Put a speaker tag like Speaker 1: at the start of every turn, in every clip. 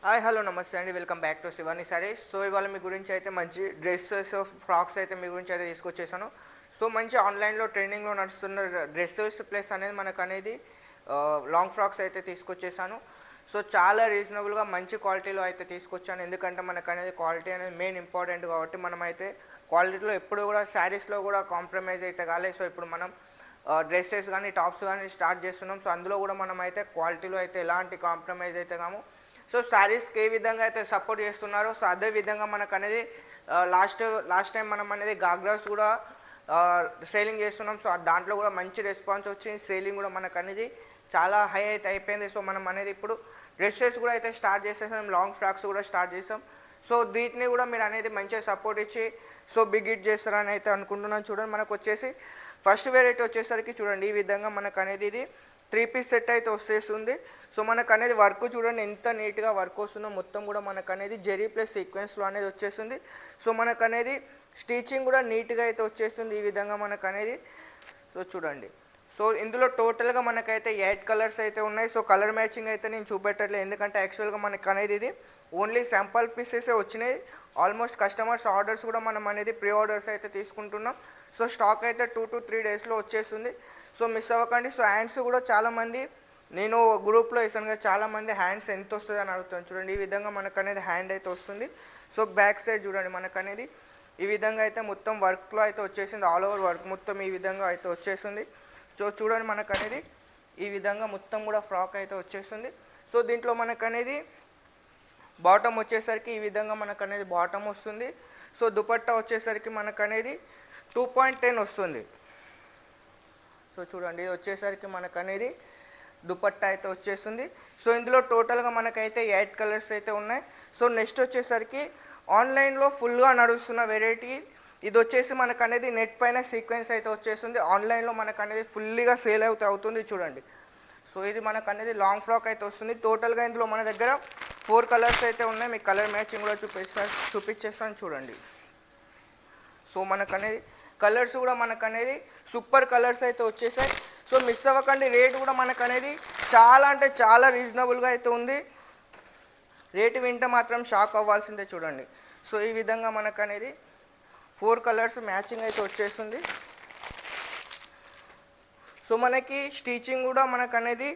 Speaker 1: Hi hello నమస్తే అండి, welcome back to Shivani saris. So ఇవాళ మీ గురించి అయితే మంచి డ్రెస్సెస్ ఫ్రాక్స్ అయితే మీ గురించి అయితే తీసుకొచ్చేసాను. సో మంచి ఆన్లైన్లో ట్రెండింగ్లో నడుస్తున్న డ్రెస్సెస్ ప్లస్ అనేది మనకు అనేది లాంగ్ ఫ్రాక్స్ అయితే తీసుకొచ్చేసాను. సో చాలా రీజనబుల్గా మంచి క్వాలిటీలో అయితే తీసుకొచ్చాను. ఎందుకంటే మనకు అనేది క్వాలిటీ అనేది మెయిన్ ఇంపార్టెంట్ కాబట్టి మనం అయితే క్వాలిటీలో ఎప్పుడు కూడా శారీస్లో కూడా కాంప్రమైజ్ అయితే కాలేదు. సో ఇప్పుడు మనం డ్రెస్సెస్ కానీ టాప్స్ కానీ స్టార్ట్ చేస్తున్నాం. సో అందులో కూడా మనం అయితే క్వాలిటీలో అయితే ఎలాంటి కాంప్రమైజ్ అయితే కాము. సో శారీస్కి ఏ విధంగా అయితే సపోర్ట్ చేస్తున్నారో సో అదే విధంగా మనకు అనేది లాస్ట్ టైం మనం అనేది గాగ్రాస్ కూడా సేలింగ్ చేస్తున్నాం. సో దాంట్లో కూడా మంచి రెస్పాన్స్ వచ్చింది. సేలింగ్ కూడా మనకు అనేది చాలా హై అయితే అయిపోయింది. సో మనం అనేది ఇప్పుడు డ్రెస్సెస్ కూడా అయితే స్టార్ట్ చేసేసాం, లాంగ్ ఫ్రాక్స్ కూడా స్టార్ట్ చేసాం. సో వీటిని కూడా మీరు అనేది మంచిగా సపోర్ట్ ఇచ్చి సో బిగ్ హిట్ చేస్తారని అయితే అనుకుంటున్నాను. చూడండి, మనకు వచ్చేసి ఫస్ట్ వెరైటీ వచ్చేసరికి చూడండి ఈ విధంగా మనకు అనేది ఇది 3 పీస్ సెట్ అయితే వచ్చేస్తుంది. సో మనకు అనేది వర్క్ చూడండి ఎంత నీట్గా వర్క్ వస్తుందో. మొత్తం కూడా మనకు అనేది జెరీ ప్లస్ సీక్వెన్స్లో అనేది వచ్చేస్తుంది. సో మనకు అనేది స్టిచ్చింగ్ కూడా నీట్గా అయితే వచ్చేస్తుంది ఈ విధంగా మనకు అనేది. సో చూడండి, సో ఇందులో టోటల్గా మనకైతే 8 కలర్స్ అయితే ఉన్నాయి. సో కలర్ మ్యాచింగ్ అయితే నేను చూపెట్టట్లేదు, ఎందుకంటే యాక్చువల్గా మనకు అనేది ఇది ఓన్లీ శాంపుల్ పీసెసే వచ్చినాయి. ఆల్మోస్ట్ కస్టమర్స్ ఆర్డర్స్ కూడా మనం అనేది ప్రీ ఆర్డర్స్ అయితే తీసుకుంటున్నాం. సో స్టాక్ అయితే 2 to 3 డేస్లో వచ్చేస్తుంది. సో మిస్ అవ్వకండి. సో హ్యాండ్స్ కూడా చాలామంది నేను గ్రూప్లో వేసాను కదా, చాలామంది హ్యాండ్స్ ఎంత వస్తుంది అని అడుగుతాను. చూడండి ఈ విధంగా మనకు అనేది హ్యాండ్ అయితే వస్తుంది. సో బ్యాక్ సైడ్ చూడండి మనకు అనేది ఈ విధంగా అయితే మొత్తం వర్క్లో అయితే వచ్చేసింది. ఆల్ ఓవర్ వర్క్ మొత్తం ఈ విధంగా అయితే వచ్చేసింది. సో చూడండి మనకు అనేది ఈ విధంగా మొత్తం కూడా ఫ్రాక్ అయితే వచ్చేస్తుంది. సో దీంట్లో మనకు అనేది బాటమ్ వచ్చేసరికి ఈ విధంగా మనకు అనేది బాటమ్ వస్తుంది. సో దుపట్టా వచ్చేసరికి మనకు అనేది 2.10 వస్తుంది. సో చూడండి ఇది వచ్చేసరికి మనకు అనేది దుపట్టా అయితే వచ్చేస్తుంది. సో ఇందులో టోటల్గా మనకైతే 8 కలర్స్ అయితే ఉన్నాయి. సో నెక్స్ట్ వచ్చేసరికి ఆన్లైన్లో ఫుల్గా నడుస్తున్న వెరైటీ ఇది వచ్చేసి మనకు అనేది నెట్ పైన సీక్వెన్స్ అయితే వచ్చేస్తుంది. ఆన్లైన్లో మనకు అనేది ఫుల్లీగా సేల్ అవుతుంది చూడండి. సో ఇది మనకు అనేది లాంగ్ ఫ్రాక్ అయితే వస్తుంది. టోటల్గా ఇందులో మన దగ్గర 4 కలర్స్ అయితే ఉన్నాయి. మీకు కలర్ మ్యాచింగ్ కూడా చూపించేస్తాను చూడండి. సో మనకు అనేది కలర్స్ కూడా మనకు అనేది సూపర్ కలర్స్ అయితే వచ్చేసాయి. సో మిస్ అవ్వకండి. రేట్ కూడా మనకు అనేది చాలా అంటే చాలా రీజనబుల్గా అయితే ఉంది. రేటు వింటే మాత్రం షాక్ అవ్వాల్సిందే చూడండి. సో ఈ విధంగా మనకు అనేది 4 కలర్స్ మ్యాచింగ్ అయితే వచ్చేస్తుంది. సో మనకి స్టిచ్చింగ్ కూడా మనకు అనేది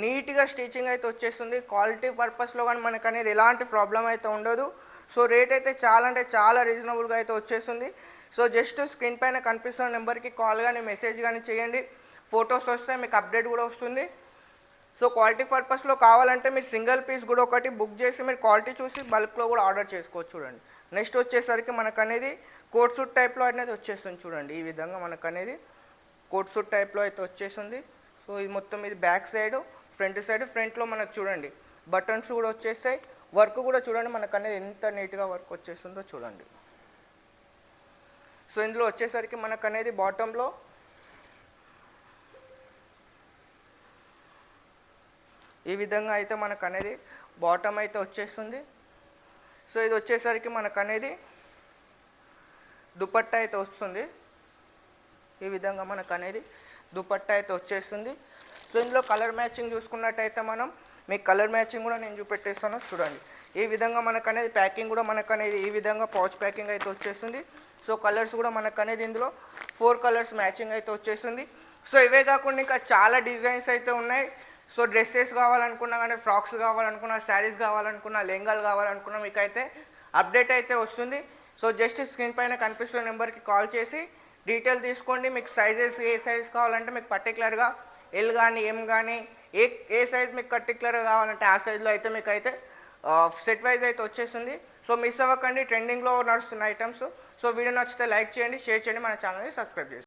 Speaker 1: నీట్గా స్టిచ్చింగ్ అయితే వచ్చేస్తుంది. క్వాలిటీ పర్పస్లో కానీ మనకు అనేది ఎలాంటి ప్రాబ్లం అయితే ఉండదు. సో రేట్ అయితే చాలా అంటే చాలా రీజనబుల్గా అయితే వచ్చేస్తుంది. సో జస్ట్ స్క్రీన్ పైన కనిపిస్తున్న నెంబర్కి కాల్ కానీ మెసేజ్ కానీ చేయండి. ఫొటోస్ వస్తే మీకు అప్డేట్ కూడా వస్తుంది. సో క్వాలిటీ పర్పస్లో కావాలంటే మీరు సింగిల్ పీస్ కూడా ఒకటి బుక్ చేసి మీరు క్వాలిటీ చూసి బల్క్లో కూడా ఆర్డర్ చేసుకోవచ్చు చూడండి. నెక్స్ట్ వచ్చేసరికి మనకు అనేది కోట్ సూట్ టైప్లో అనేది వచ్చేస్తుంది చూడండి. ఈ విధంగా మనకు అనేది కోట్ సూట్ టైప్లో అయితే వచ్చేస్తుంది. సో ఇది మొత్తం ఇది బ్యాక్ సైడ్ ఫ్రంట్లో మనకు చూడండి బటన్స్ కూడా వచ్చేస్తాయి. వర్క్ కూడా చూడండి మనకు అనేది ఎంత నీట్గా వర్క్ వచ్చేస్తుందో చూడండి. సో ఇందులో వచ్చేసరికి మనకు అనేది బాటంలో ఈ విధంగా అయితే మనకు అనేది బాటమ్ అయితే వచ్చేస్తుంది. సో ఇది వచ్చేసరికి మనకు అనేది దుపట్టా అయితే వస్తుంది. ఈ విధంగా మనకు అనేది దుపట్టా అయితే వచ్చేస్తుంది. సో ఇందులో కలర్ మ్యాచింగ్ చూసుకున్నట్టయితే మనం మీకు కలర్ మ్యాచింగ్ కూడా నేను చూపెట్టేస్తాను చూడండి. ఈ విధంగా మనకు అనేది ప్యాకింగ్ కూడా మనకు అనేది ఈ విధంగా పౌచ్ ప్యాకింగ్ అయితే వచ్చేస్తుంది. సో కలర్స్ కూడా మనకు అనేది ఇందులో 4 కలర్స్ మ్యాచింగ్ అయితే వచ్చేస్తుంది. సో ఇవే కాకుండా ఇంకా చాలా డిజైన్స్ అయితే ఉన్నాయి. సో డ్రెస్సెస్ కావాలనుకున్నా కానీ, ఫ్రాక్స్ కావాలనుకున్నా, శారీస్ కావాలనుకున్నా, లెహంగాలు కావాలనుకున్నా మీకు అయితే అప్డేట్ అయితే వస్తుంది. సో జస్ట్ స్క్రీన్ పైన కనిపిస్తున్న నెంబర్కి కాల్ చేసి డీటెయిల్ తీసుకోండి. మీకు సైజెస్ ఏ సైజ్ కావాలంటే మీకు పర్టికులర్గా ఎల్ కానీ ఎం కానీ ఏ సైజ్ మీకు పర్టికులర్గా కావాలంటే ఆ సైజ్లో అయితే మీకు అయితే సెట్ వైజ్ అయితే వచ్చేస్తుంది. సో మిస్ అవ్వకండి, ట్రెండింగ్లో నడుస్తున్న ఐటమ్స్. సో వీడియో నచ్చితే లైక్ చేయండి, షేర్ చేయండి, మన ఛానల్ని సబ్స్క్రైబ్ చేయండి.